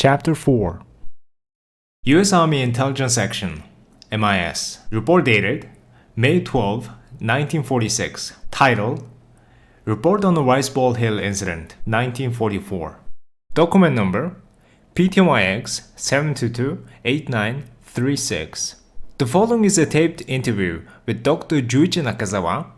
Chapter 4 U.S. Army Intelligence Section MIS Report dated May 12, 1946. Title Report on the Rice Bowl Hill Incident, 1944. Document number PTYX 7228936. The following is a taped interview with Dr. Juichi Nakazawa,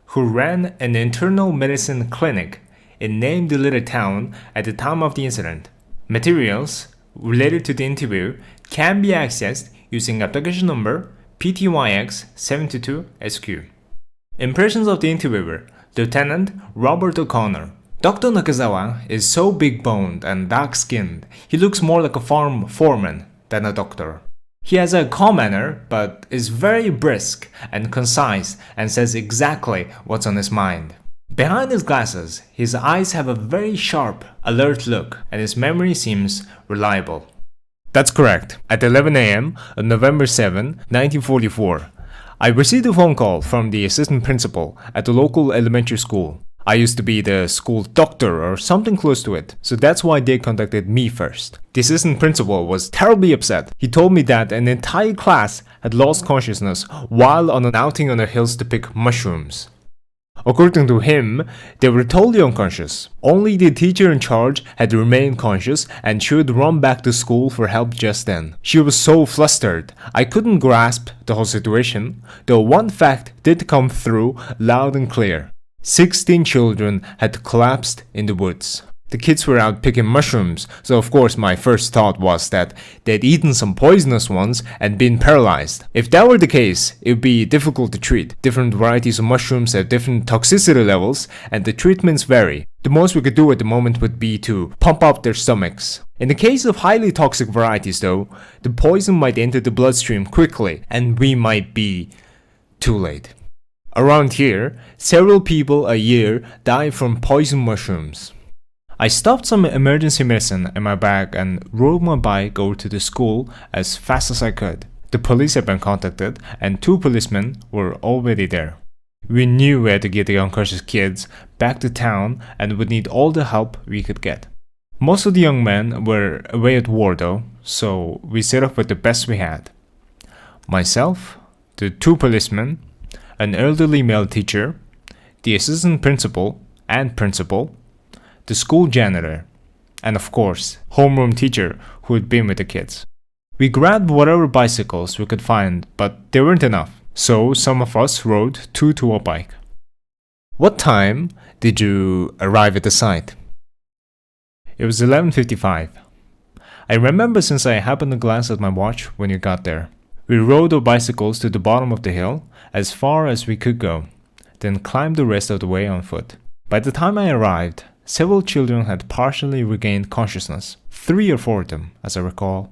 who ran an internal medicine clinic in named little town at the time of the incident. Materials related to the interview can be accessed using application number PTYX722SQ. Impressions of the interviewer, Lieutenant Robert O'Connor. Dr. Nakazawa is so big-boned and dark-skinned, he looks more like a farm foreman than a doctor. He has a calm manner, but is very brisk and concise and says exactly what's on his mind. Behind his glasses, his eyes have a very sharp, alert look, and his memory seems reliable. That's correct. At 11 a.m. on November 7, 1944, I received a phone call from the assistant principal at the local elementary school. I used to be the school doctor or something close to it, so that's why they contacted me first. The assistant principal was terribly upset. He told me that an entire class had lost consciousness while on an outing on the hills to pick mushrooms. According to him, they were totally unconscious. Only the teacher in charge had remained conscious and she would run back to school for help just then. She was so flustered, I couldn't grasp the whole situation, though one fact did come through loud and clear. 16 children had collapsed in the woods. The kids were out picking mushrooms, so of course my first thought was that they'd eaten some poisonous ones and been paralyzed. If that were the case, it would be difficult to treat. Different varieties of mushrooms have different toxicity levels and the treatments vary. The most we could do at the moment would be to pump up their stomachs. In the case of highly toxic varieties though, the poison might enter the bloodstream quickly and we might be too late. Around here, several people a year die from poison mushrooms. I stuffed some emergency medicine in my bag and rode my bike over to the school as fast as I could. The police had been contacted and 2 policemen were already there. We knew we had to get the unconscious kids back to town and would need all the help we could get. Most of the young men were away at war though, so we set off with the best we had. Myself, the 2 policemen, an elderly male teacher, the assistant principal and principal, the school janitor, and of course, homeroom teacher who had been with the kids. We grabbed whatever bicycles we could find, but they weren't enough, so some of us rode 2 to a bike. What time did you arrive at the site? It was 11:55. I remember since I happened to glance at my watch when you got there. We rode our bicycles to the bottom of the hill as far as we could go, then climbed the rest of the way on foot. By the time I arrived, several children had partially regained consciousness, 3 or 4 of them, as I recall.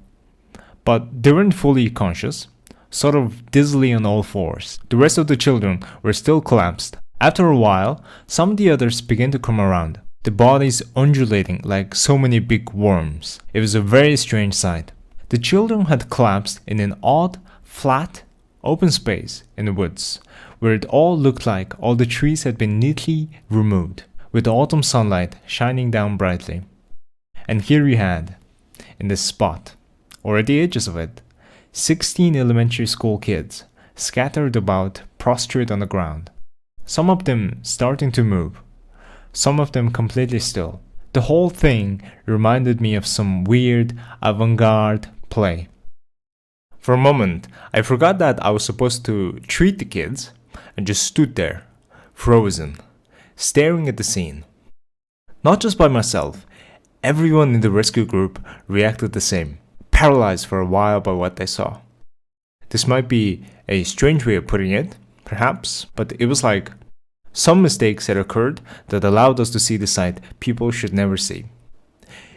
But they weren't fully conscious, sort of dizzily on all fours. The rest of the children were still collapsed. After a while, some of the others began to come around, the bodies undulating like so many big worms. It was a very strange sight. The children had collapsed in an odd, flat, open space in the woods, where it all looked like all the trees had been neatly removed, with the autumn sunlight shining down brightly. And here you had, in this spot, or at the edges of it, 16 elementary school kids scattered about, prostrate on the ground. Some of them starting to move, some of them completely still. The whole thing reminded me of some weird avant-garde play. For a moment, I forgot that I was supposed to treat the kids and just stood there, frozen, staring at the scene. Not just by myself, everyone in the rescue group reacted the same, paralyzed for a while by what they saw. This might be a strange way of putting it, perhaps, but it was like some mistakes had occurred that allowed us to see the sight people should never see.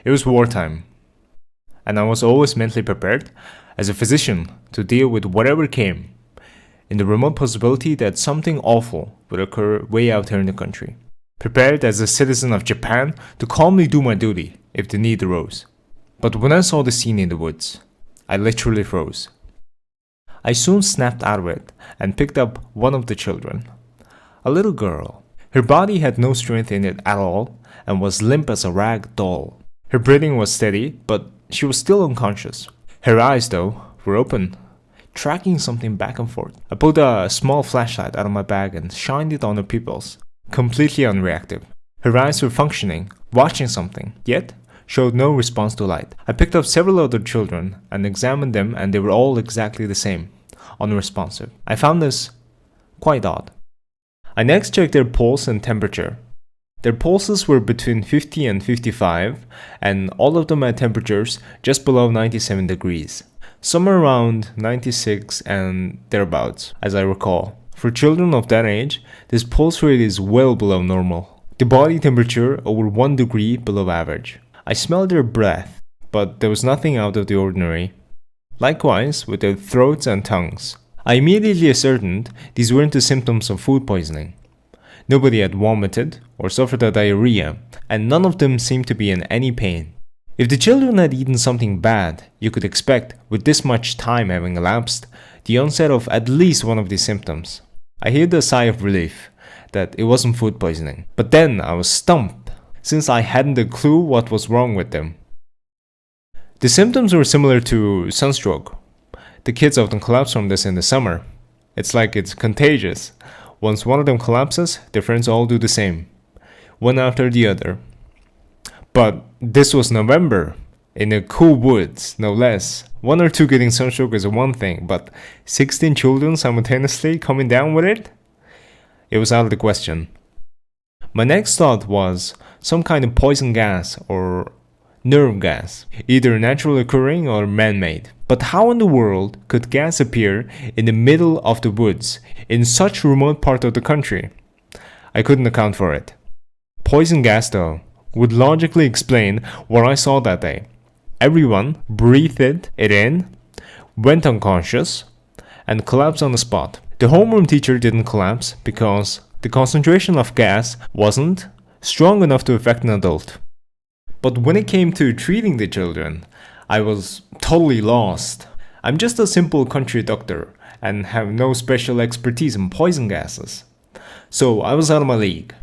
It was wartime, and I was always mentally prepared as a physician to deal with whatever came, in the remote possibility that something awful would occur way out here in the country. Prepared as a citizen of Japan to calmly do my duty if the need arose. But when I saw the scene in the woods, I literally froze. I soon snapped out of it and picked up one of the children, a little girl. Her body had no strength in it at all and was limp as a rag doll. Her breathing was steady, but she was still unconscious. Her eyes, though, were open, tracking something back and forth. I pulled a small flashlight out of my bag and shined it on her pupils, completely unreactive. Her eyes were functioning, watching something, yet showed no response to light. I picked up several other children and examined them, and they were all exactly the same, unresponsive. I found this quite odd. I next checked their pulse and temperature. Their pulses were between 50 and 55, and all of them had temperatures just below 97 degrees. Somewhere around 96 and thereabouts, as I recall. For children of that age, this pulse rate is well below normal. The body temperature over 1 degree below average. I smelled their breath, but there was nothing out of the ordinary. Likewise with their throats and tongues. I immediately ascertained these weren't the symptoms of food poisoning. Nobody had vomited or suffered a diarrhea, and none of them seemed to be in any pain. If the children had eaten something bad, you could expect, with this much time having elapsed, the onset of at least one of these symptoms. I heaved a sigh of relief that it wasn't food poisoning. But then I was stumped, since I hadn't a clue what was wrong with them. The symptoms were similar to sunstroke. The kids often collapse from this in the summer. It's like it's contagious. Once one of them collapses, their friends all do the same, one after the other. But this was November, in the cool woods, no less. 1 or 2 getting sunstroke is one thing, but 16 children simultaneously coming down with it? It was out of the question. My next thought was some kind of poison gas or nerve gas, either naturally occurring or man-made. But how in the world could gas appear in the middle of the woods in such a remote part of the country? I couldn't account for it. Poison gas, though, would logically explain what I saw that day. Everyone breathed it in, went unconscious, and collapsed on the spot. The homeroom teacher didn't collapse because the concentration of gas wasn't strong enough to affect an adult. But when it came to treating the children, I was totally lost. I'm just a simple country doctor and have no special expertise in poison gases. So I was out of my league.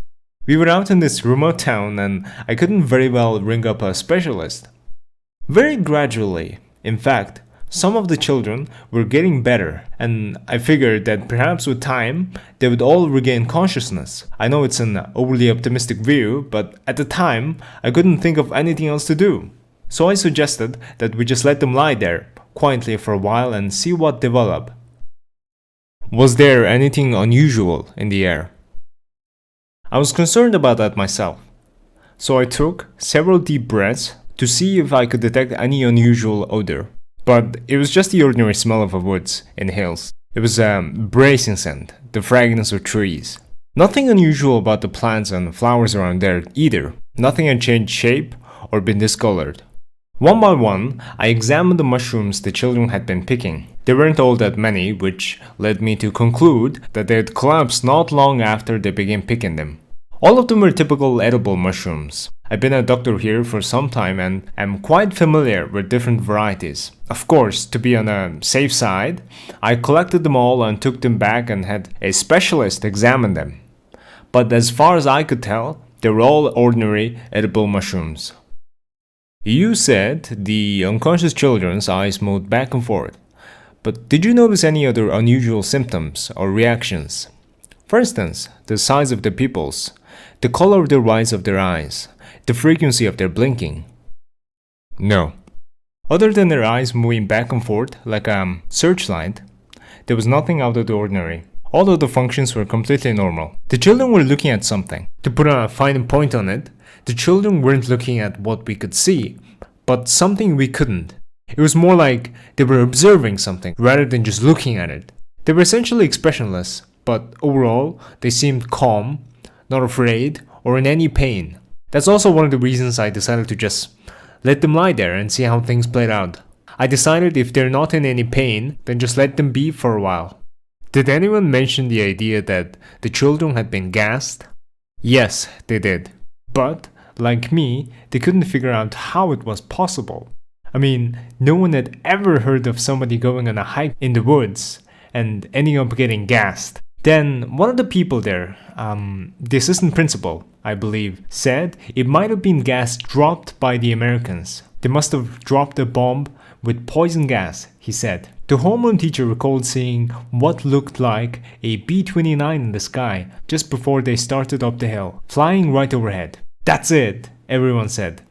We were out in this remote town and I couldn't very well ring up a specialist. Very gradually, in fact, some of the children were getting better, and I figured that perhaps with time they would all regain consciousness. I know it's an overly optimistic view, but at the time I couldn't think of anything else to do. So I suggested that we just let them lie there quietly for a while and see what developed. Was there anything unusual in the air? I was concerned about that myself, so I took several deep breaths to see if I could detect any unusual odor. But it was just the ordinary smell of the woods in the hills. It was a bracing scent, the fragrance of trees. Nothing unusual about the plants and flowers around there either. Nothing had changed shape or been discolored. One by one, I examined the mushrooms the children had been picking. There weren't all that many, which led me to conclude that they had collapsed not long after they began picking them. All of them were typical edible mushrooms. I've been a doctor here for some time and am quite familiar with different varieties. Of course, to be on a safe side, I collected them all and took them back and had a specialist examine them. But as far as I could tell, they were all ordinary edible mushrooms. You said the unconscious children's eyes moved back and forth, but did you notice any other unusual symptoms or reactions? For instance, the size of their pupils, the color of the whites of their eyes, the frequency of their blinking. No. Other than their eyes moving back and forth like a searchlight, there was nothing out of the ordinary. All of the functions were completely normal. The children were looking at something. To put a fine point on it, the children weren't looking at what we could see, but something we couldn't. It was more like they were observing something rather than just looking at it. They were essentially expressionless, but overall, they seemed calm, not afraid, or in any pain. That's also one of the reasons I decided to just let them lie there and see how things played out. I decided if they're not in any pain, then just let them be for a while. Did anyone mention the idea that the children had been gassed? Yes, they did. But, like me, they couldn't figure out how it was possible. I mean, no one had ever heard of somebody going on a hike in the woods and ending up getting gassed. Then one of the people there, the assistant principal, I believe, said it might have been gas dropped by the Americans. They must have dropped a bomb with poison gas, he said. The homeroom teacher recalled seeing what looked like a B-29 in the sky just before they started up the hill, flying right overhead. That's it, everyone said.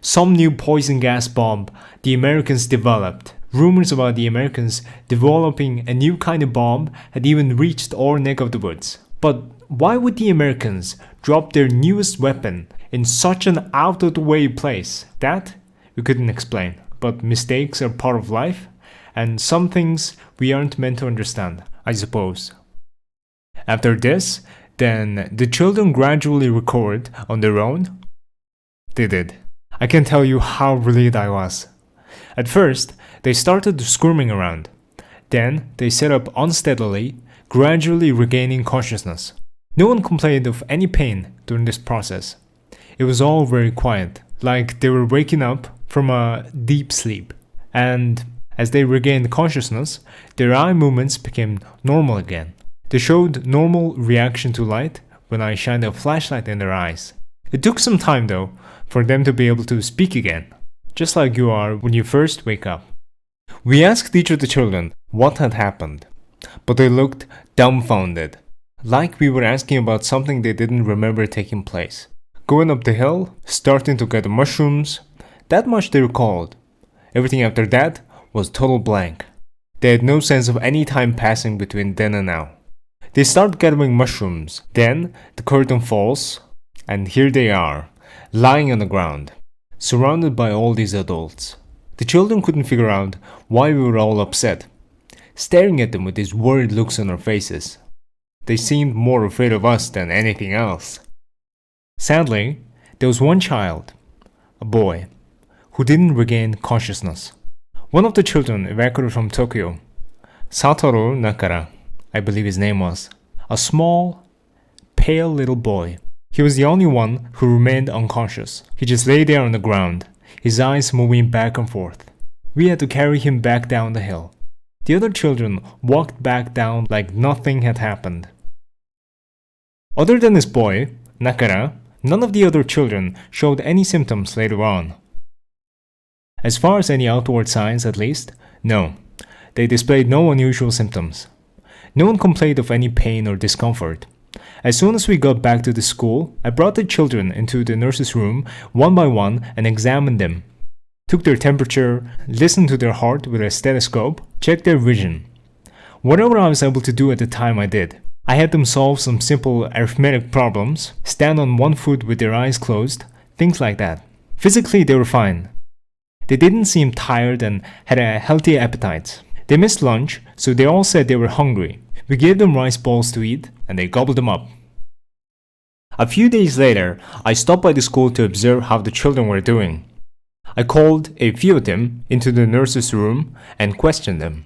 Some new poison gas bomb the Americans developed. Rumors about the Americans developing a new kind of bomb had even reached our neck of the woods. But why would the Americans drop their newest weapon in such an out-of-the-way place? That we couldn't explain. But mistakes are part of life, and some things we aren't meant to understand, I suppose. After this, then the children gradually recovered on their own. They did. I can't tell you how relieved I was. At first, they started squirming around. Then, they sat up unsteadily, gradually regaining consciousness. No one complained of any pain during this process. It was all very quiet, like they were waking up from a deep sleep. And as they regained consciousness, their eye movements became normal again. They showed normal reaction to light when I shined a flashlight in their eyes. It took some time though for them to be able to speak again, just like you are when you first wake up. We asked each of the children what had happened, but they looked dumbfounded, like we were asking about something they didn't remember taking place. Going up the hill, starting to gather mushrooms, that much they recalled. Everything after that was total blank. They had no sense of any time passing between then and now. They start gathering mushrooms, then the curtain falls, and here they are, lying on the ground, surrounded by all these adults. The children couldn't figure out why we were all upset, staring at them with these worried looks on our faces. They seemed more afraid of us than anything else. Sadly, there was one child, a boy, who didn't regain consciousness. One of the children evacuated from Tokyo, Satoru Nakara, I believe his name was, a small, pale little boy. He was the only one who remained unconscious. He just lay there on the ground, his eyes moving back and forth. We had to carry him back down the hill. The other children walked back down like nothing had happened. Other than this boy, Nakara, none of the other children showed any symptoms later on. As far as any outward signs at least, no. They displayed no unusual symptoms. No one complained of any pain or discomfort. As soon as we got back to the school, I brought the children into the nurse's room one by one and examined them. Took their temperature, listened to their heart with a stethoscope, checked their vision. Whatever I was able to do at the time I did. I had them solve some simple arithmetic problems, stand on one foot with their eyes closed, things like that. Physically they were fine. They didn't seem tired and had a healthy appetite. They missed lunch, so they all said they were hungry. We gave them rice balls to eat, and they gobbled them up. A few days later, I stopped by the school to observe how the children were doing. I called a few of them into the nurse's room and questioned them.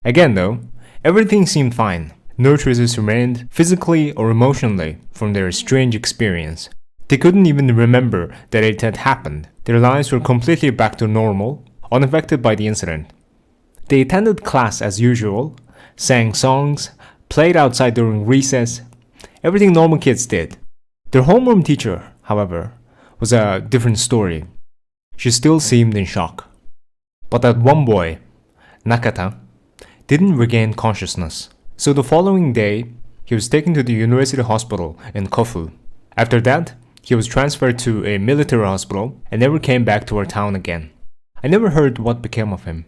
Again though, everything seemed fine. No traces remained, physically or emotionally, from their strange experience. They couldn't even remember that it had happened. Their lives were completely back to normal, unaffected by the incident. They attended class as usual, sang songs, played outside during recess, everything normal kids did. Their homeroom teacher, however, was a different story. She still seemed in shock. But that one boy, Nakata, didn't regain consciousness. So the following day, he was taken to the university hospital in Kofu. After that, he was transferred to a military hospital and never came back to our town again. I never heard what became of him.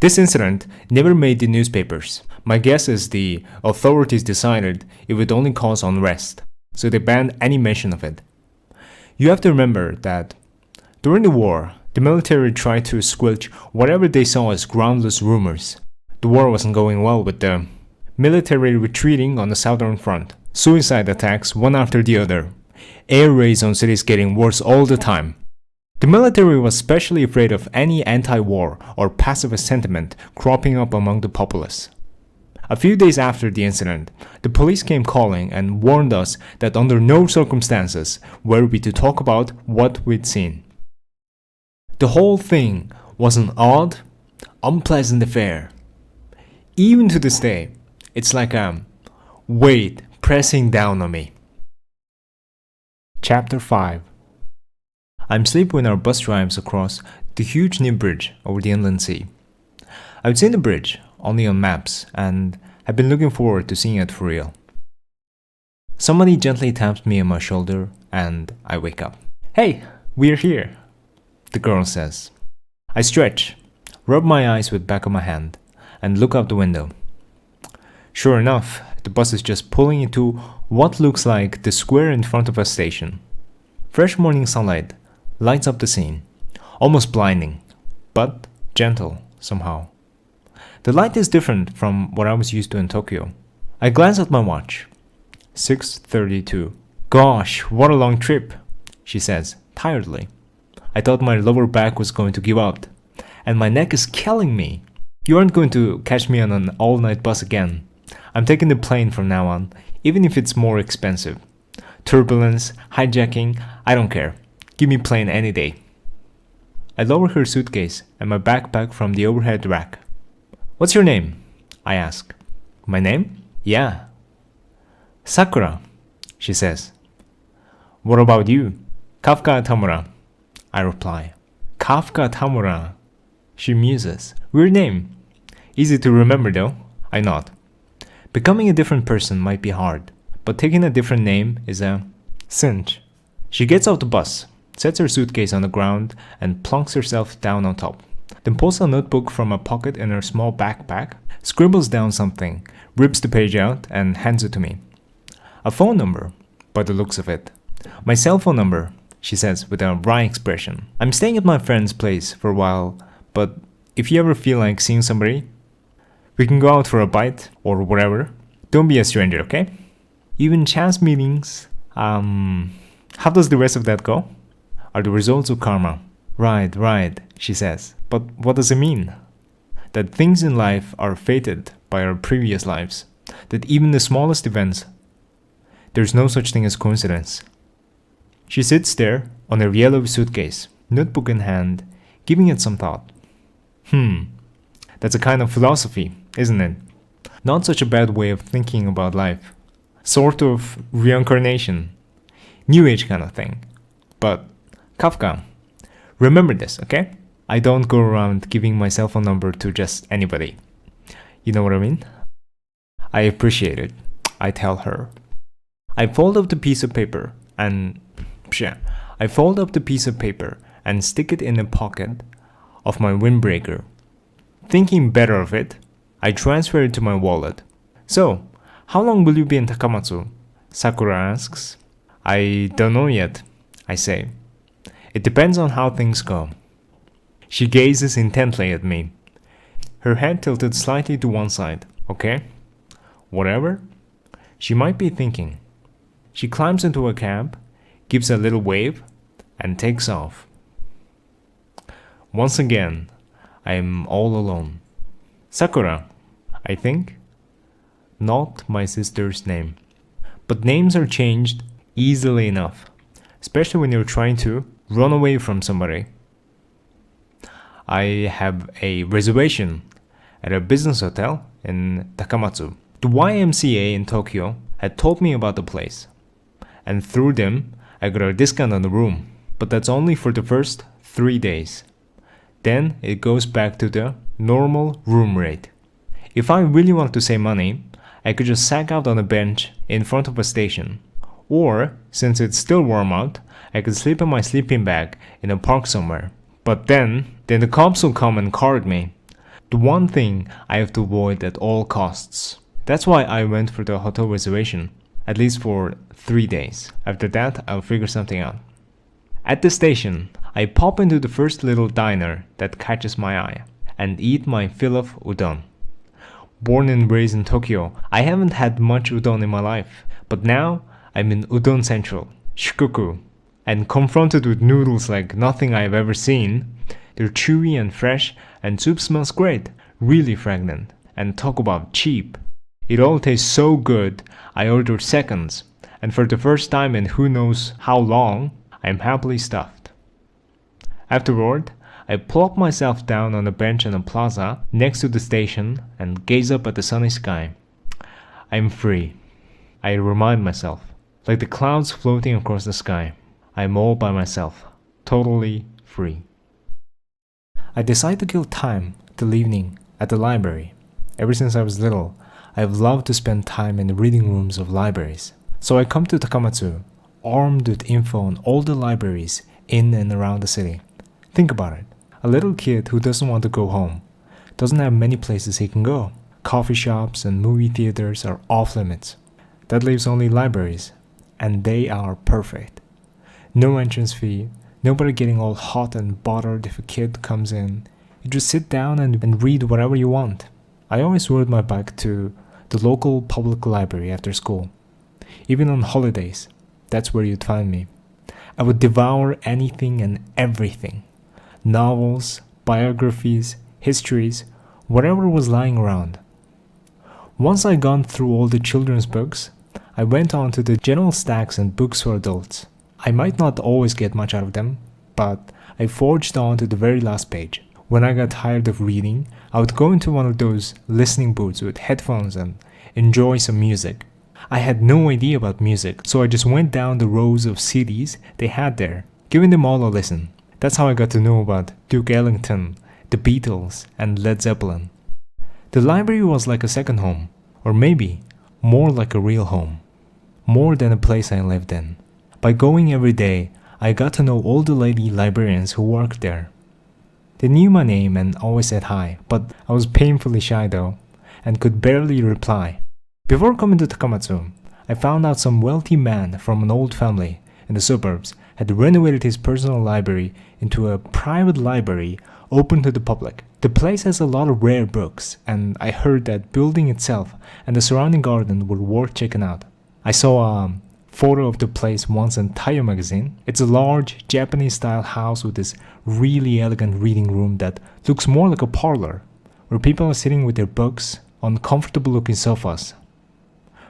This incident never made the newspapers. My guess is the authorities decided it would only cause unrest, so they banned any mention of it. You have to remember that during the war, the military tried to squelch whatever they saw as groundless rumors. The war wasn't going well with the military retreating on the southern front, suicide attacks one after the other, air raids on cities getting worse all the time. The military was especially afraid of any anti-war or pacifist sentiment cropping up among the populace. A few days after the incident, the police came calling and warned us that under no circumstances were we to talk about what we'd seen. The whole thing was an odd, unpleasant affair. Even to this day, it's like a weight pressing down on me. Chapter 5. I'm asleep when our bus drives across the huge new bridge over the inland sea. I've seen the bridge only on maps and have been looking forward to seeing it for real. Somebody gently taps me on my shoulder and I wake up. "Hey, we're here," the girl says. I stretch, rub my eyes with back of my hand, and look out the window. Sure enough, the bus is just pulling into what looks like the square in front of a station. Fresh morning sunlight lights up the scene, almost blinding, but gentle somehow. The light is different from what I was used to in Tokyo. I glance at my watch. 6:32. "Gosh, what a long trip," she says, tiredly. I thought my lower back was going to give up, and my neck is killing me. "You aren't going to catch me on an all-night bus again. I'm taking the plane from now on, even if it's more expensive. Turbulence, hijacking, I don't care. Give me plane any day." I lower her suitcase and my backpack from the overhead rack. "What's your name?" I ask. "My name?" "Yeah." "Sakura," she says. "What about you?" "Kafka Tamura," I reply. "Kafka Tamura," she muses. "Weird name. Easy to remember though." I nod. Becoming a different person might be hard, but taking a different name is a cinch. She gets off the bus, sets her suitcase on the ground, and plunks herself down on top. Then pulls a notebook from a pocket in her small backpack, scribbles down something, rips the page out, and hands it to me. A phone number, by the looks of it. "My cell phone number," she says with a wry expression. "I'm staying at my friend's place for a while, but if you ever feel like seeing somebody, we can go out for a bite or whatever. Don't be a stranger, okay?" Even chance meetings, how does the rest of that go? "Are the results of karma." Right, she says. "But what does it mean?" "That things in life are fated by our previous lives. That even the smallest events, there's no such thing as coincidence." She sits there on her yellow suitcase, notebook in hand, giving it some thought. That's a kind of philosophy, isn't it? Not such a bad way of thinking about life. Sort of reincarnation. New Age kind of thing. But, Kafka, remember this, okay? I don't go around giving my cell phone number to just anybody. You know what I mean? "I appreciate it," I tell her. I fold up the piece of paper and stick it in the pocket of my windbreaker. Thinking better of it, I transfer it to my wallet. "So, how long will you be in Takamatsu?" Sakura asks. "I don't know yet," I say. "It depends on how things go." She gazes intently at me, her head tilted slightly to one side. "Okay, whatever." She might be thinking. She climbs into a cab, gives a little wave, and takes off. Once again, I am all alone. Sakura, I think. Not my sister's name. But names are changed easily enough, especially when you're trying to run away from somebody. I have a reservation at a business hotel in Takamatsu. The YMCA in Tokyo had told me about the place, and through them I got a discount on the room, but that's only for the first 3 days. Then it goes back to the normal room rate. If I really want to save money, I could just sag out on a bench in front of a station. Or, since it's still warm out, I could sleep in my sleeping bag in a park somewhere. But then the cops will come and card me. The one thing I have to avoid at all costs. That's why I went for the hotel reservation, at least for 3 days. After that, I'll figure something out. At the station, I pop into the first little diner that catches my eye and eat my fill of udon. Born and raised in Tokyo, I haven't had much udon in my life, but now I'm in Udon Central, Shikoku, and confronted with noodles like nothing I've ever seen. They're chewy and fresh, and soup smells great, really fragrant, and talk about cheap. It all tastes so good, I ordered seconds, and for the first time in who knows how long, I'm happily stuffed. Afterward, I plop myself down on a bench in a plaza next to the station and gaze up at the sunny sky. I'm free. I remind myself, like the clouds floating across the sky. I'm all by myself. Totally free. I decided to kill time till evening at the library. Ever since I was little, I've loved to spend time in the reading rooms of libraries. So I come to Takamatsu, armed with info on all the libraries in and around the city. Think about it. A little kid who doesn't want to go home doesn't have many places he can go. Coffee shops and movie theaters are off limits. That leaves only libraries, and they are perfect. No entrance fee, nobody getting all hot and bothered if a kid comes in. You just sit down and read whatever you want. I always rode my bike to the local public library after school. Even on holidays, that's where you'd find me. I would devour anything and everything. Novels, biographies, histories, whatever was lying around. Once I'd gone through all the children's books, I went on to the general stacks and books for adults. I might not always get much out of them, but I forged on to the very last page. When I got tired of reading, I would go into one of those listening booths with headphones and enjoy some music. I had no idea about music, so I just went down the rows of CDs they had there, giving them all a listen. That's how I got to know about Duke Ellington, the Beatles, and Led Zeppelin. The library was like a second home, or maybe more like a real home. More than a place I lived in. By going every day, I got to know all the lady librarians who worked there. They knew my name and always said hi, but I was painfully shy though, and could barely reply. Before coming to Takamatsu, I found out some wealthy man from an old family in the suburbs had renovated his personal library into a private library open to the public. The place has a lot of rare books, and I heard that building itself and the surrounding garden were worth checking out. I saw a photo of the place once in Taiyo magazine. It's a large Japanese-style house with this really elegant reading room that looks more like a parlor, where people are sitting with their books on comfortable-looking sofas.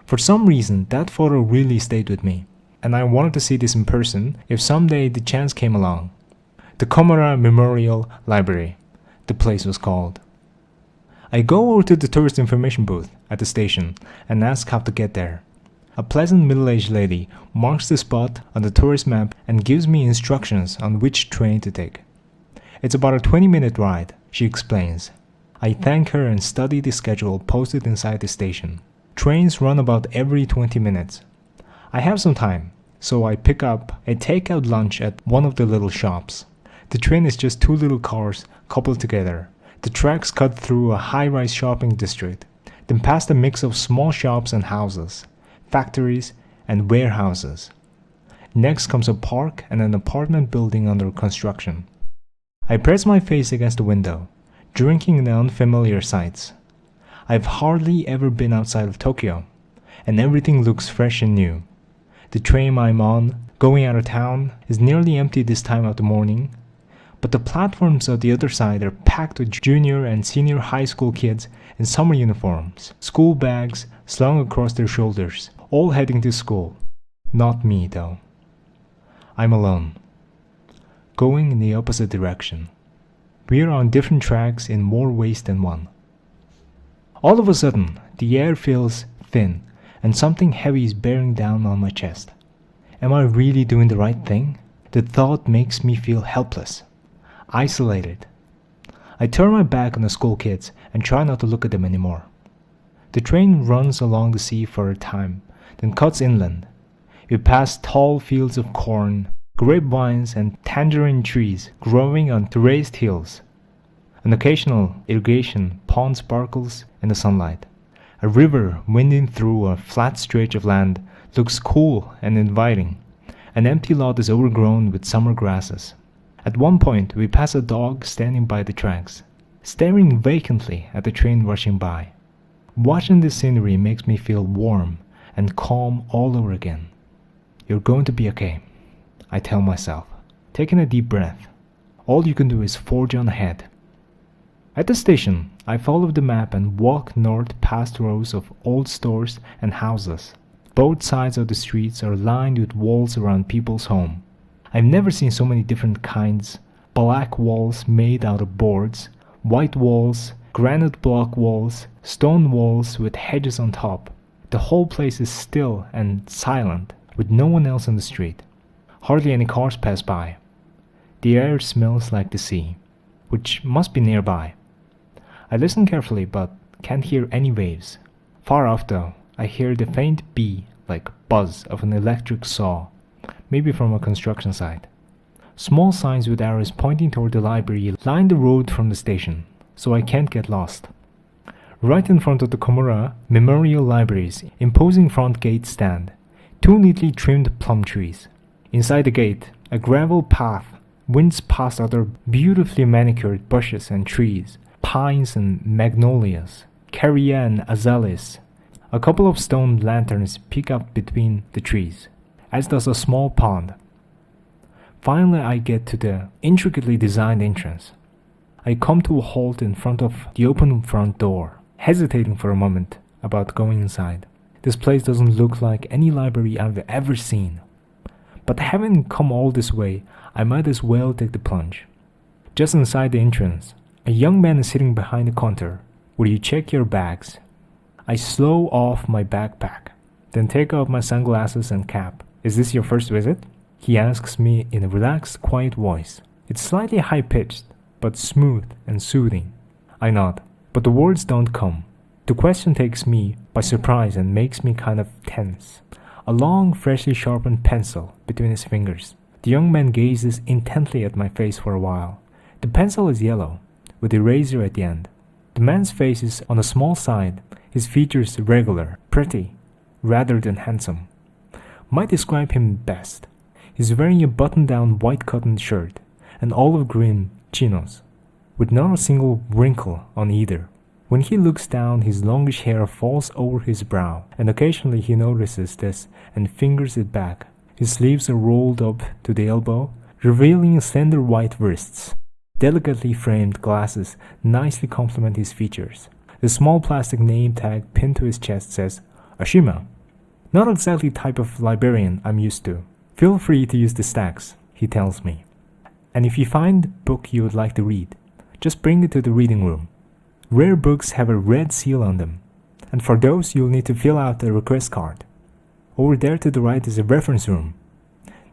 For some reason, that photo really stayed with me, and I wanted to see this in person if someday the chance came along. The Komura Memorial Library, the place was called. I go over to the tourist information booth at the station and ask how to get there. A pleasant middle-aged lady marks the spot on the tourist map and gives me instructions on which train to take. It's about a 20-minute ride, she explains. I thank her and study the schedule posted inside the station. Trains run about every 20 minutes. I have some time, so I pick up a takeout lunch at one of the little shops. The train is just two little cars coupled together. The tracks cut through a high-rise shopping district, then past a mix of small shops and houses, factories and warehouses. Next comes a park and an apartment building under construction. I press my face against the window, drinking in the unfamiliar sights. I've hardly ever been outside of Tokyo, and everything looks fresh and new. The train I'm on, going out of town, is nearly empty this time of the morning, but the platforms on the other side are packed with junior and senior high school kids in summer uniforms, school bags slung across their shoulders, all heading to school. Not me, though. I'm alone, going in the opposite direction. We are on different tracks in more ways than one. All of a sudden, the air feels thin, and something heavy is bearing down on my chest. Am I really doing the right thing? The thought makes me feel helpless, isolated. I turn my back on the school kids and try not to look at them anymore. The train runs along the sea for a time, then cuts inland. We pass tall fields of corn, grapevines, and tangerine trees growing on terraced hills. An occasional irrigation pond sparkles in the sunlight. A river winding through a flat stretch of land looks cool and inviting. An empty lot is overgrown with summer grasses. At one point, we pass a dog standing by the tracks, staring vacantly at the train rushing by. Watching this scenery makes me feel warm and calm all over again. You're going to be okay, I tell myself, taking a deep breath. All you can do is forge on ahead. At the station, I follow the map and walk north past rows of old stores and houses. Both sides of the streets are lined with walls around people's homes. I've never seen so many different kinds. Black walls made out of boards, white walls, granite block walls, stone walls with hedges on top. The whole place is still and silent, with no one else on the street. Hardly any cars pass by. The air smells like the sea, which must be nearby. I listen carefully but can't hear any waves. Far off though, I hear the faint bee like buzz of an electric saw, maybe from a construction site. Small signs with arrows pointing toward the library line the road from the station, so I can't get lost. Right in front of the Komura Memorial Library's imposing front gate stand, two neatly trimmed plum trees. Inside the gate, a gravel path winds past other beautifully manicured bushes and trees, pines and magnolias, carria and azaleas. A couple of stone lanterns peek up between the trees, as does a small pond. Finally, I get to the intricately designed entrance. I come to a halt in front of the open front door, hesitating for a moment about going inside. This place doesn't look like any library I've ever seen. But having come all this way, I might as well take the plunge. Just inside the entrance, a young man is sitting behind the counter, where you check your bags. I slow off my backpack, then take off my sunglasses and cap. Is this your first visit? He asks me in a relaxed, quiet voice. It's slightly high-pitched, but smooth and soothing. I nod, but the words don't come. The question takes me by surprise and makes me kind of tense. A long, freshly sharpened pencil between his fingers. The young man gazes intently at my face for a while. The pencil is yellow, with a razor at the end. The man's face is on the small side, his features regular, pretty, rather than handsome. Might describe him best. He's wearing a button-down white cotton shirt and olive green chinos, with not a single wrinkle on either. When he looks down, his longish hair falls over his brow, and occasionally he notices this and fingers it back. His sleeves are rolled up to the elbow, revealing slender white wrists. Delicately framed glasses nicely complement his features. The small plastic name tag pinned to his chest says, Ashima. Not exactly the type of librarian I'm used to. Feel free to use the stacks, he tells me. And if you find a book you would like to read, just bring it to the reading room. Rare books have a red seal on them, and for those you'll need to fill out a request card. Over there to the right is a reference room.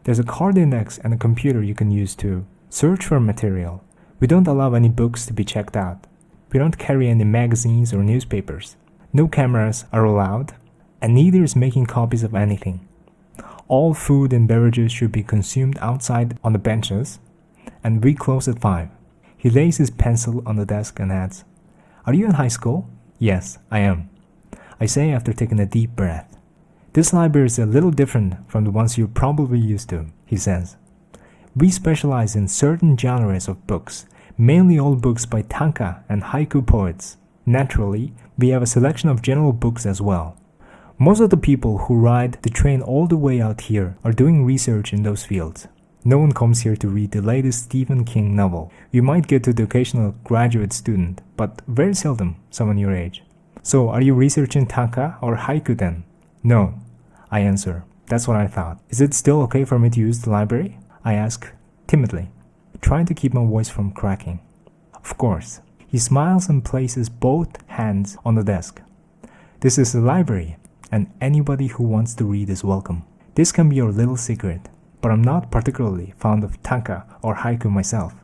There's a card index and a computer you can use to search for material. We don't allow any books to be checked out. We don't carry any magazines or newspapers. No cameras are allowed, and neither is making copies of anything. All food and beverages should be consumed outside on the benches, and we close at 5. He lays his pencil on the desk and adds, Are you in high school? Yes, I am, I say after taking a deep breath. This library is a little different from the ones you're probably used to, he says. We specialize in certain genres of books, mainly old books by tanka and haiku poets. Naturally, we have a selection of general books as well. Most of the people who ride the train all the way out here are doing research in those fields. No one comes here to read the latest Stephen King novel. You might get to the occasional graduate student, but very seldom someone your age. So, are you researching tanka or haiku then? No, I answer. That's what I thought. Is it still okay for me to use the library? I ask timidly, trying to keep my voice from cracking. Of course. He smiles and places both hands on the desk. This is a library, and anybody who wants to read is welcome. This can be your little secret, but I'm not particularly fond of tanka or haiku myself.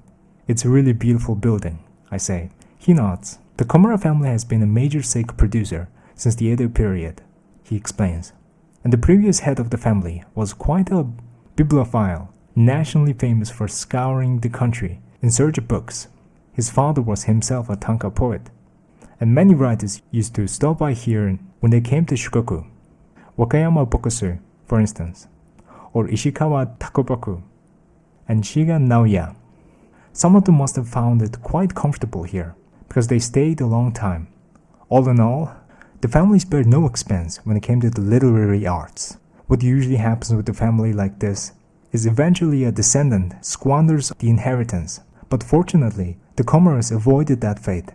It's a really beautiful building, I say. He nods. The Komura family has been a major sake producer since the Edo period, he explains. And the previous head of the family was quite a bibliophile, nationally famous for scouring the country in search of books. His father was himself a tanka poet, and many writers used to stop by here when they came to Shikoku. Wakayama Bokusu, for instance, or Ishikawa Takobaku, and Shiga Naoya. Some of them must have found it quite comfortable here, because they stayed a long time. All in all, the family spared no expense when it came to the literary arts. What usually happens with a family like this is eventually a descendant squanders the inheritance, but fortunately, the Komuras avoided that fate.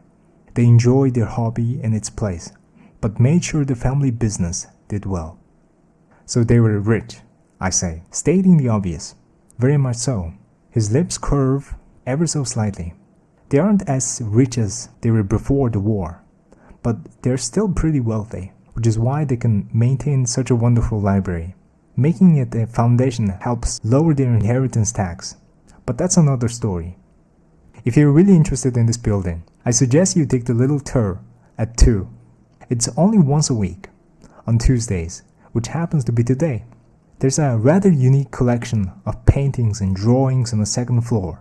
They enjoyed their hobby in its place, but made sure the family business did well. So they were rich, I say, stating the obvious. Very much so. His lips curve ever so slightly. They aren't as rich as they were before the war, but they're still pretty wealthy, which is why they can maintain such a wonderful library. Making it a foundation helps lower their inheritance tax, But that's another story. If you're really interested in this building, I suggest you take the little tour at 2. It's only once a week, on Tuesdays, which happens to be today. There's a rather unique collection of paintings and drawings on the second floor,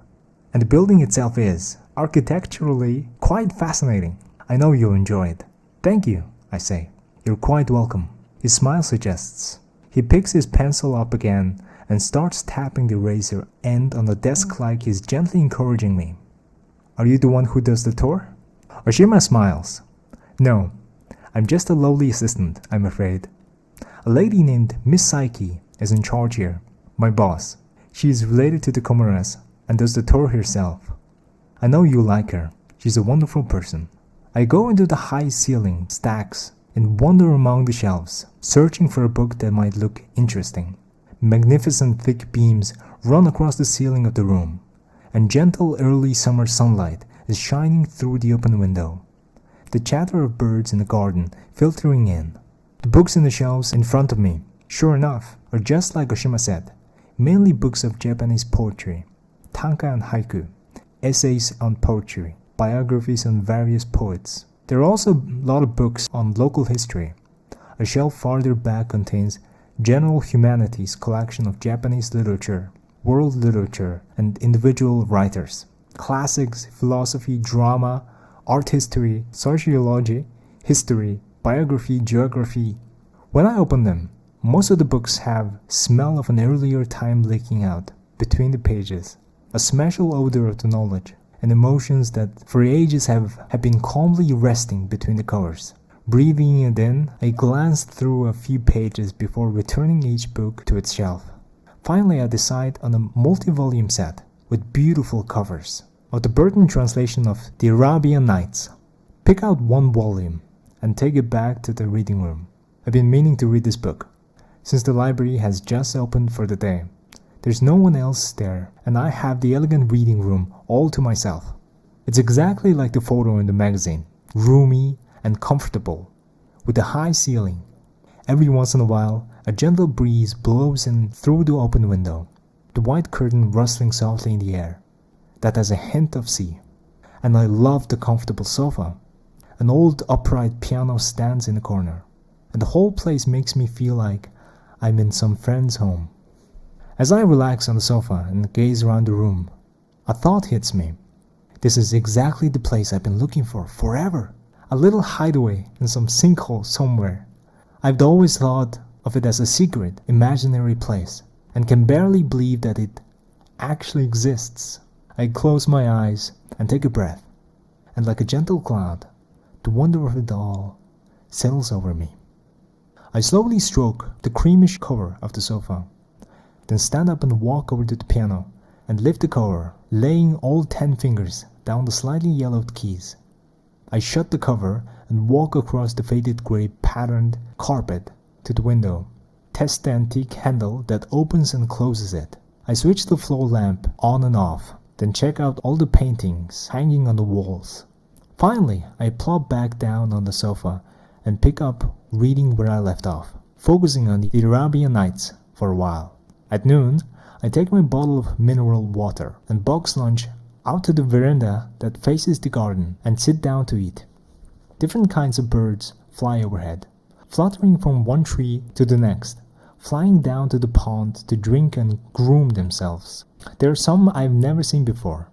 and the building itself is, architecturally, quite fascinating. I know you'll enjoy it. Thank you, I say. You're quite welcome. His smile suggests. He picks his pencil up again and starts tapping the eraser end on the desk like he's gently encouraging me. Are you the one who does the tour? Oshima smiles. No, I'm just a lowly assistant, I'm afraid. A lady named Miss Psyche is in charge here, my boss. She is related to the Komaras and does the tour herself. I know you like her. She's a wonderful person. I go into the high ceiling stacks and wander among the shelves, searching for a book that might look interesting. Magnificent thick beams run across the ceiling of the room, and gentle early summer sunlight is shining through the open window. The chatter of birds in the garden filtering in. The books in the shelves in front of me, sure enough, are just like Oshima said, mainly books of Japanese poetry, tanka and haiku, essays on poetry, biographies on various poets. There are also a lot of books on local history. A shelf farther back contains General Humanities collection of Japanese literature, world literature, and individual writers. Classics, philosophy, drama, art history, sociology, history, biography, geography. When I open them, most of the books have smell of an earlier time leaking out between the pages, a special odor of the knowledge and emotions that for ages have been calmly resting between the covers. Breathing it in, I glanced through a few pages before returning each book to its shelf. Finally, I decide on a multi-volume set with beautiful covers of the Burton translation of The Arabian Nights. Pick out one volume and take it back to the reading room. I've been meaning to read this book, since the library has just opened for the day. There's no one else there, and I have the elegant reading room all to myself. It's exactly like the photo in the magazine, roomy and comfortable, with a high ceiling. Every once in a while, a gentle breeze blows in through the open window, the white curtain rustling softly in the air. That has a hint of sea. And I love the comfortable sofa. An old upright piano stands in the corner, and the whole place makes me feel like I'm in some friend's home. As I relax on the sofa and gaze around the room, a thought hits me. This is exactly the place I've been looking for forever. A little hideaway in some sinkhole somewhere. I've always thought of it as a secret, imaginary place, and can barely believe that it actually exists. I close my eyes and take a breath, and like a gentle cloud, the wonder of it all settles over me. I slowly stroke the creamish cover of the sofa, then stand up and walk over to the piano and lift the cover, laying all 10 fingers down the slightly yellowed keys. I shut the cover and walk across the faded gray patterned carpet to the window, test the antique handle that opens and closes it. I switch the floor lamp on and off, then check out all the paintings hanging on the walls. Finally, I plop back down on the sofa and pick up reading where I left off, focusing on the Arabian Nights for a while. At noon, I take my bottle of mineral water and box lunch out to the veranda that faces the garden and sit down to eat. Different kinds of birds fly overhead, fluttering from one tree to the next, flying down to the pond to drink and groom themselves. There are some I've never seen before.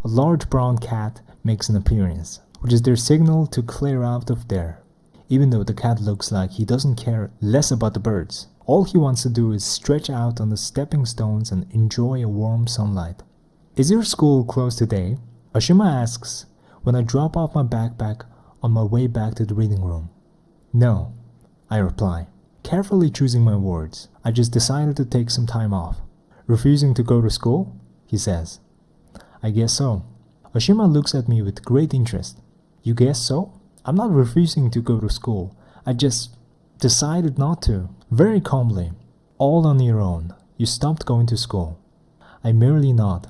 A large brown cat makes an appearance, which is their signal to clear out of there. Even though the cat looks like he doesn't care less about the birds, all he wants to do is stretch out on the stepping stones and enjoy a warm sunlight. Is your school closed today? Oshima asks when I drop off my backpack on my way back to the reading room. No, I reply, carefully choosing my words. I just decided to take some time off. Refusing to go to school? He says. I guess so. Oshima looks at me with great interest. You guess so? I'm not refusing to go to school. I just decided not to. Very calmly. All on your own. You stopped going to school. I merely nod.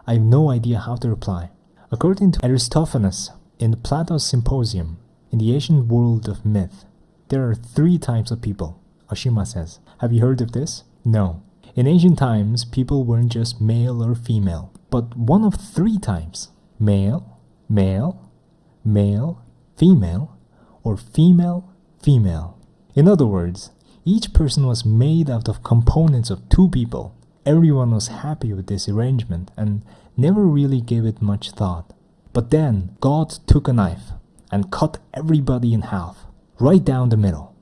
I have no idea how to reply. According to Aristophanes, in Plato's Symposium, in the ancient world of myth, there are 3 types of people, Oshima says. Have you heard of this? No. In ancient times, people weren't just male or female. but one of 3 types: male, male, male, female, or female, female. In other words, each person was made out of components of 2 people. Everyone was happy with this arrangement and never really gave it much thought. But then God took a knife and cut everybody in half, right down the middle.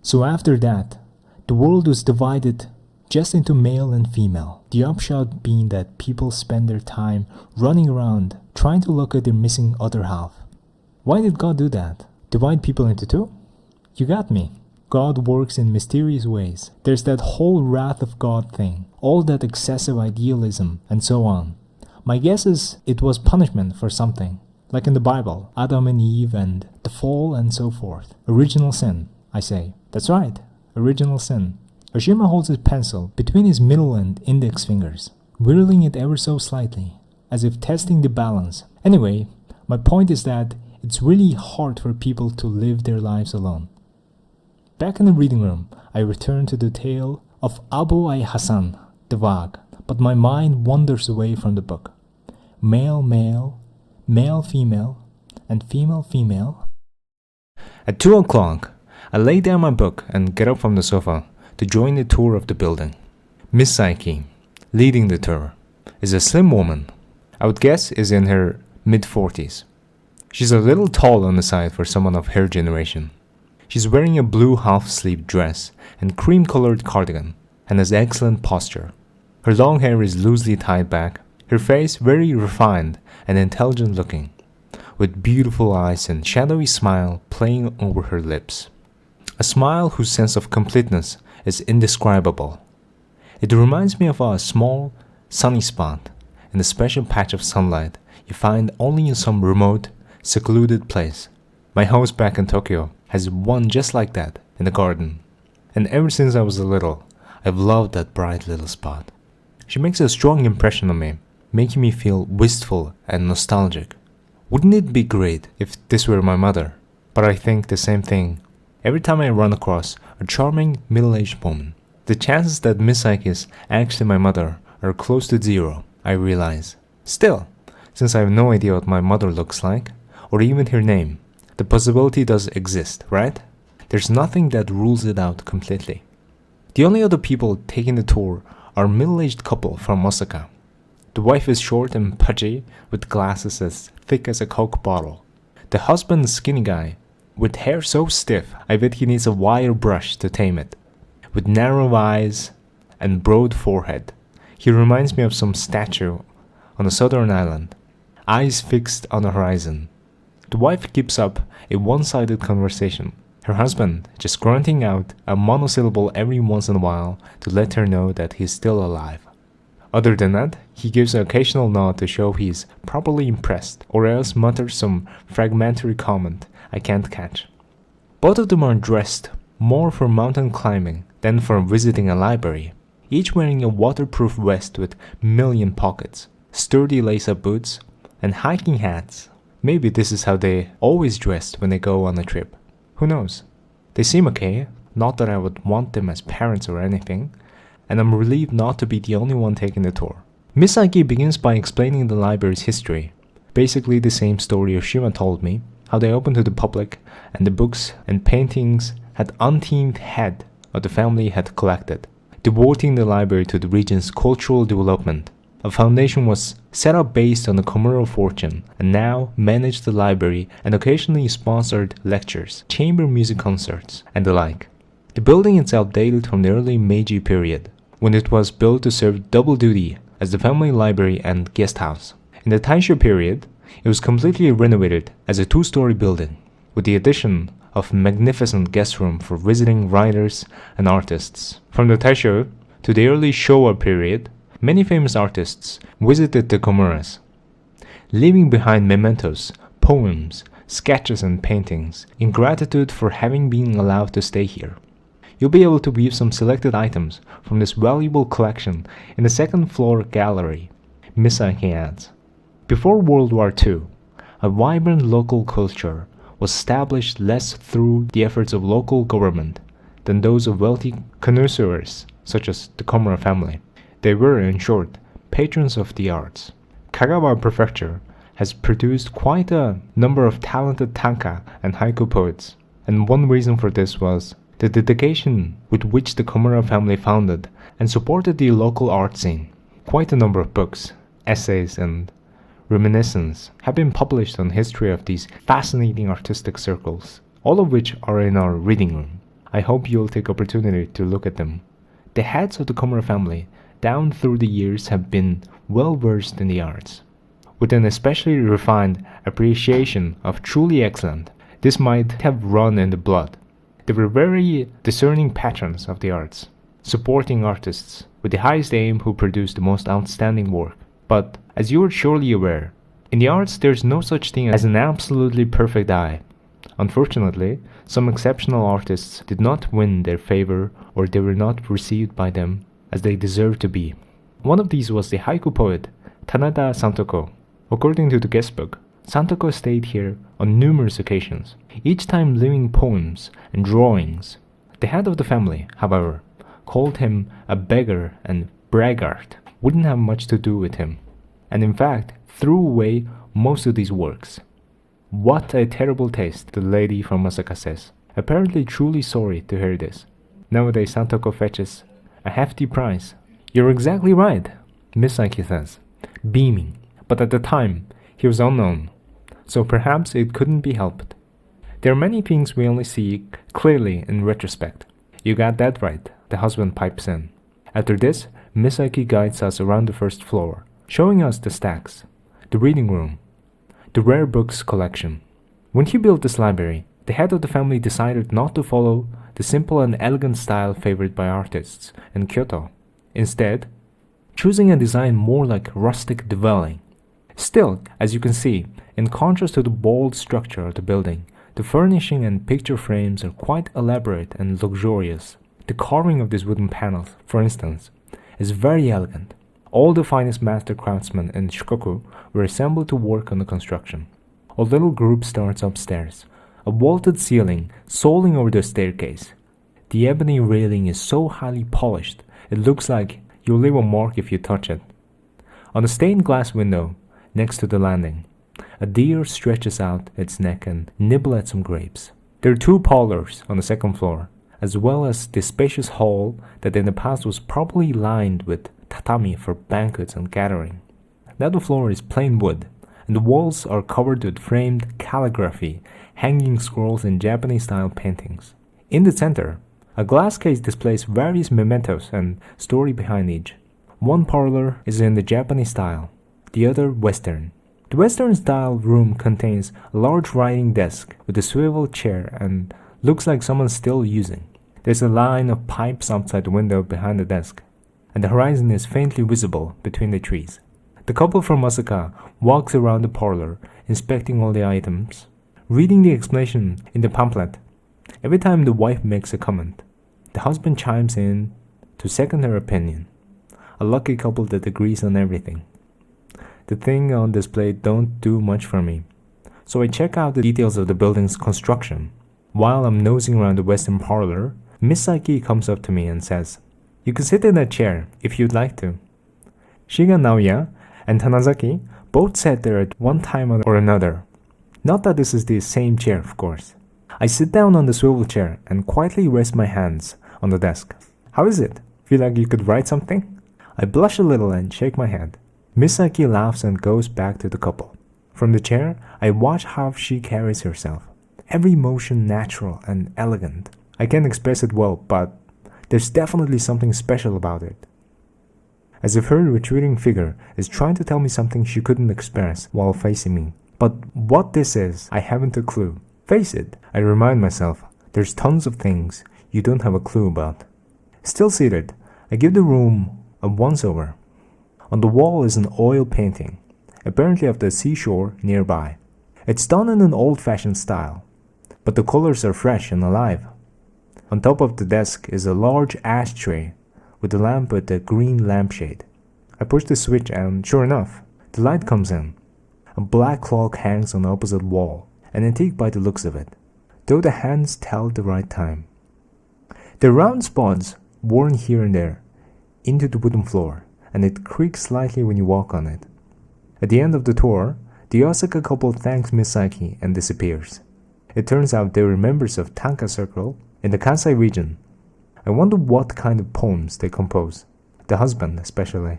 So after that, the world was divided just into male and female. The upshot being that people spend their time running around trying to look at their missing other half. Why did God do that? Divide people into 2? You got me. God works in mysterious ways. There's that whole wrath of God thing, all that excessive idealism, and so on. My guess is it was punishment for something, like in the Bible, Adam and Eve and the fall and so forth. Original sin, I say. That's right, original sin. Oshima holds his pencil between his middle and index fingers, whirling it ever so slightly, as if testing the balance. Anyway, my point is that it's really hard for people to live their lives alone. Back in the reading room, I return to the tale of Abu Hassan, the Wag, but my mind wanders away from the book. Male, male, male, female, and female, female. At 2 o'clock, I lay down my book and get up from the sofa to join the tour of the building. Miss Psyche, leading the tour, is a slim woman. I would guess is in her mid-40s. She's a little tall on the side for someone of her generation. She's wearing a blue half-sleeve dress and cream-colored cardigan and has excellent posture. Her long hair is loosely tied back, her face very refined and intelligent looking, with beautiful eyes and shadowy smile playing over her lips. A smile whose sense of completeness is indescribable. It reminds me of a small, sunny spot in a special patch of sunlight you find only in some remote, secluded place. My house back in Tokyo has one just like that in the garden, and ever since I was little, I've loved that bright little spot. She makes a strong impression on me, making me feel wistful and nostalgic. Wouldn't it be great if this were my mother? But I think the same thing every time I run across a charming middle-aged woman. The chances that Miss Psyche is actually my mother are close to 0, I realize. Still, since I have no idea what my mother looks like, or even her name, the possibility does exist, right? There's nothing that rules it out completely. The only other people taking the tour are a middle-aged couple from Osaka. The wife is short and pudgy, with glasses as thick as a Coke bottle. The husband is a skinny guy, with hair so stiff I bet he needs a wire brush to tame it. With narrow eyes and broad forehead, he reminds me of some statue on a southern island, eyes fixed on the horizon. The wife keeps up a one-sided conversation, her husband just grunting out a monosyllable every once in a while to let her know that he's still alive. Other than that, he gives an occasional nod to show he's properly impressed, or else mutters some fragmentary comment I can't catch. Both of them are dressed more for mountain climbing than for visiting a library, each wearing a waterproof vest with million pockets, sturdy lace-up boots, and hiking hats. Maybe this is how they always dressed when they go on a trip. Who knows? They seem okay, not that I would want them as parents or anything, and I'm relieved not to be the only one taking the tour. Miss Psyche begins by explaining the library's history, basically the same story Oshima told me, how they opened to the public and the books and paintings had unteenth head of the family had collected, devoting the library to the region's cultural development. A foundation was set up based on the communal fortune and now managed the library and occasionally sponsored lectures, chamber music concerts, and the like. The building itself dated from the early Meiji period, when it was built to serve double duty as the family library and guest house. In the Taisho period, it was completely renovated as a 2-story building, with the addition of a magnificent guest room for visiting writers and artists. From the Taisho to the early Showa period, many famous artists visited the Komuras, leaving behind mementos, poems, sketches and paintings in gratitude for having been allowed to stay here. You'll be able to view some selected items from this valuable collection in the second-floor gallery, Miss Psyche adds. Before World War II, a vibrant local culture was established less through the efforts of local government than those of wealthy connoisseurs such as the Komura family. They were, in short, patrons of the arts. Kagawa Prefecture has produced quite a number of talented tanka and haiku poets, and one reason for this was the dedication with which the Komura family founded and supported the local art scene. Quite a number of books, essays, and reminiscences have been published on the history of these fascinating artistic circles, all of which are in our reading room. I hope you'll take opportunity to look at them. The heads of the Komura family down through the years have been well versed in the arts, with an especially refined appreciation of truly excellent. This might have run in the blood. They were very discerning patrons of the arts, supporting artists with the highest aim who produced the most outstanding work. But, as you are surely aware, in the arts there's no such thing as an absolutely perfect eye. Unfortunately, some exceptional artists did not win their favor, or they were not received by them as they deserved to be. One of these was the haiku poet Tanada Santoko. According to the guestbook, Santoko stayed here on numerous occasions, each time leaving poems and drawings. The head of the family, however, called him a beggar and braggart, wouldn't have much to do with him, and in fact threw away most of these works. What a terrible taste, the lady from Osaka says, apparently truly sorry to hear this. Nowadays Santoko fetches a hefty price. You're exactly right, Misaki says, beaming, but at the time he was unknown, so perhaps it couldn't be helped. There are many things we only see clearly in retrospect. You got that right, the husband pipes in. After this, Misaki guides us around the first floor, showing us the stacks, the reading room, the rare books collection. When he built this library, the head of the family decided not to follow the simple and elegant style favored by artists in Kyoto, instead choosing a design more like rustic dwelling. Still, as you can see, in contrast to the bold structure of the building, the furnishing and picture frames are quite elaborate and luxurious. The carving of these wooden panels, for instance, is very elegant. All the finest master craftsmen in Shikoku were assembled to work on the construction. A little group starts upstairs, a vaulted ceiling soaring over the staircase. The ebony railing is so highly polished, it looks like you'll leave a mark if you touch it. On a stained glass window, next to the landing, a deer stretches out its neck and nibbles at some grapes. There are 2 parlors on the second floor, as well as the spacious hall that in the past was probably lined with tatami for banquets and gathering. Now the floor is plain wood, and the walls are covered with framed calligraphy, hanging scrolls and Japanese-style paintings. In the center, a glass case displays various mementos and story behind each. One parlor is in the Japanese style, the other Western. The Western-style room contains a large writing desk with a swivel chair and looks like someone's still using. There's a line of pipes outside the window behind the desk, and the horizon is faintly visible between the trees. The couple from Osaka walks around the parlor, inspecting all the items, reading the explanation in the pamphlet. Every time the wife makes a comment, the husband chimes in to second her opinion. A lucky couple that agrees on everything. The thing on display don't do much for me, so I check out the details of the building's construction. While I'm nosing around the western parlor, Misaki comes up to me and says, "You can sit in that chair if you'd like to." Shiga Naoya and Tanazaki both sat there at one time or another. Not that this is the same chair, of course. I sit down on the swivel chair and quietly rest my hands on the desk. "How is it? Feel like you could write something?" I blush a little and shake my head. Misaki laughs and goes back to the couple. From the chair, I watch how she carries herself. Every motion natural and elegant. I can't express it well, but there's definitely something special about it. As if her retreating figure is trying to tell me something she couldn't express while facing me. But what this is, I haven't a clue. Face it, I remind myself, there's tons of things you don't have a clue about. Still seated, I give the room a once-over. On the wall is an oil painting, apparently of the seashore nearby. It's done in an old-fashioned style, but the colors are fresh and alive. On top of the desk is a large ashtray with a lamp with a green lampshade. I push the switch and sure enough, the light comes in. A black clock hangs on the opposite wall, an antique by the looks of it, though the hands tell the right time. There are round spots worn here and there into the wooden floor, and it creaks slightly when you walk on it. At the end of the tour, the Osaka couple thanks Miss Saiki and disappears. It turns out they were members of Tanka Circle in the Kansai region. I wonder what kind of poems they compose, the husband especially.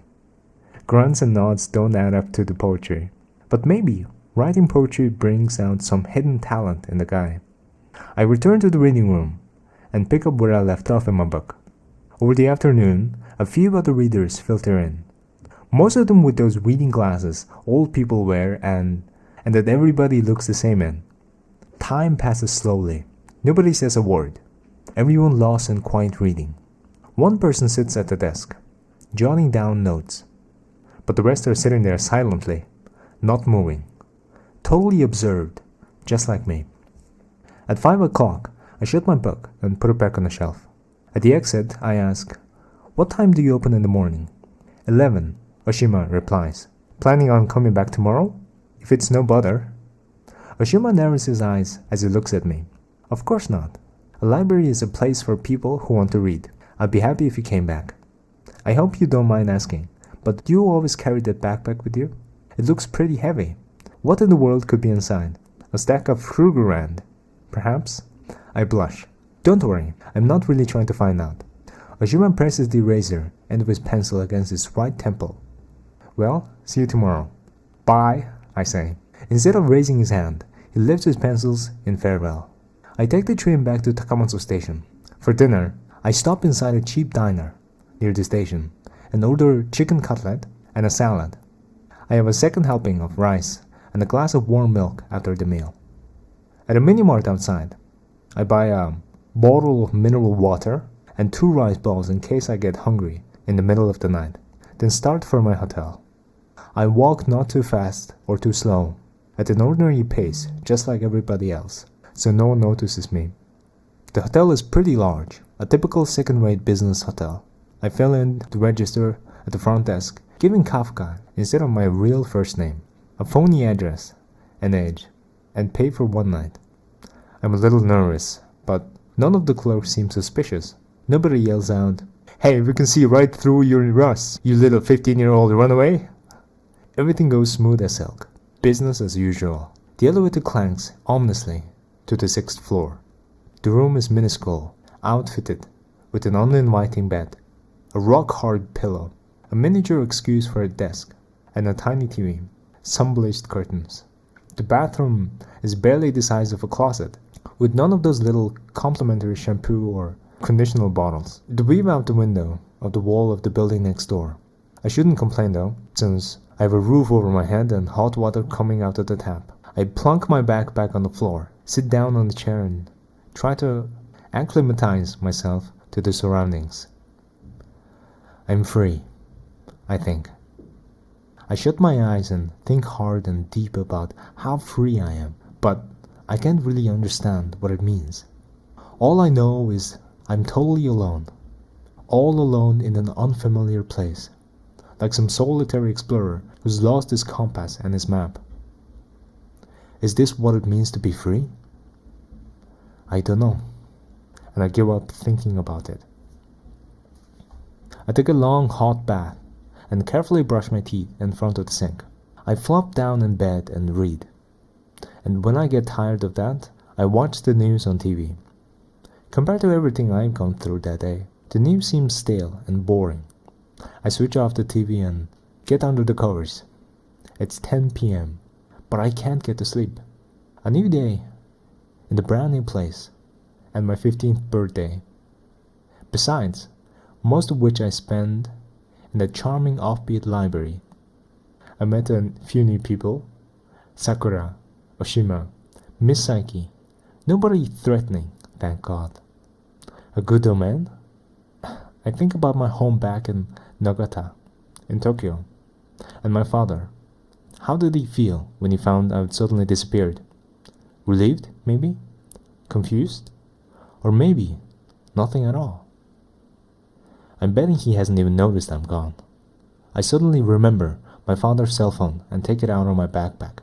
Grunts and nods don't add up to the poetry, but maybe writing poetry brings out some hidden talent in the guy. I return to the reading room and pick up where I left off in my book. Over the afternoon, a few other readers filter in. Most of them with those reading glasses old people wear and that everybody looks the same in. Time passes slowly. Nobody says a word. Everyone lost in quiet reading. One person sits at the desk, jotting down notes. But the rest are sitting there silently, not moving. Totally observed, just like me. At 5 o'clock, I shut my book and put it back on the shelf. At the exit, I ask, "What time do you open in the morning?" 11, Oshima replies. "Planning on coming back tomorrow? If it's no bother." Oshima narrows his eyes as he looks at me. "Of course not. A library is a place for people who want to read. I'd be happy if you came back. I hope you don't mind asking, but do you always carry that backpack with you? It looks pretty heavy. What in the world could be inside? A stack of Krugerrand, perhaps?" I blush. "Don't worry, I'm not really trying to find out." Oshima presses the eraser end of his pencil against his right temple. "Well, see you tomorrow." "Bye," I say. Instead of raising his hand, he lifts his pencils in farewell. I take the train back to Takamatsu Station. For dinner, I stop inside a cheap diner near the station and order chicken cutlet and a salad. I have a second helping of rice and a glass of warm milk after the meal. At a mini-mart outside, I buy a bottle of mineral water and 2 rice balls in case I get hungry in the middle of the night, then start for my hotel. I walk not too fast or too slow, at an ordinary pace just like everybody else, so no one notices me. The hotel is pretty large, a typical second-rate business hotel. I fill in the register at the front desk, giving Kafka instead of my real first name, a phony address, and age, and pay for one night. I'm a little nervous, but none of the clerks seem suspicious. Nobody yells out, "Hey, we can see right through your rust, you little 15-year-old runaway." Everything goes smooth as silk, business as usual. The elevator clanks ominously to the 6th floor. The room is minuscule, outfitted with an uninviting bed, a rock-hard pillow, a miniature excuse for a desk, and a tiny TV, some bleached curtains. The bathroom is barely the size of a closet, with none of those little complimentary shampoo or conditioner bottles. The view out the window of the wall of the building next door. I shouldn't complain though, since I have a roof over my head and hot water coming out of the tap. I plunk my backpack on the floor, sit down on the chair and try to acclimatize myself to the surroundings. I'm free, I think. I shut my eyes and think hard and deep about how free I am, but I can't really understand what it means. All I know is I'm totally alone, all alone in an unfamiliar place, like some solitary explorer who's lost his compass and his map. Is this what it means to be free? I don't know, and I give up thinking about it. I take a long hot bath and carefully brush my teeth in front of the sink. I flop down in bed and read. And when I get tired of that, I watch the news on TV. Compared to everything I've gone through that day, the news seems stale and boring. I switch off the TV and get under the covers. It's 10 p.m., but I can't get to sleep. A new day, in the brand new place, and my 15th birthday. Besides, most of which I spend in the charming offbeat library. I met a few new people, Sakura, Oshima, Miss Saiki. Nobody threatening, thank God. A good omen? I think about my home back in Nagata, in Tokyo, and my father. How did he feel when he found I'd suddenly disappeared? Relieved, maybe? Confused? Or maybe nothing at all? I'm betting he hasn't even noticed I'm gone. I suddenly remember my father's cell phone and take it out of my backpack.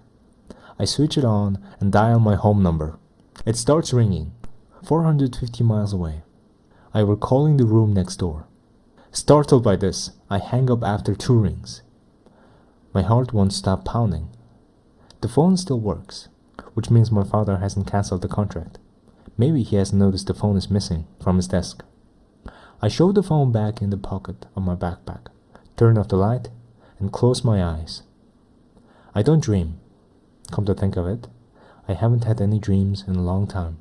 I switch it on and dial my home number. It starts ringing, 450 miles away. I were calling the room next door. Startled by this, I hang up after 2 rings. My heart won't stop pounding. The phone still works, which means my father hasn't cancelled the contract. Maybe he hasn't noticed the phone is missing from his desk. I shove the phone back in the pocket of my backpack, turn off the light, and close my eyes. I don't dream. Come to think of it, I haven't had any dreams in a long time.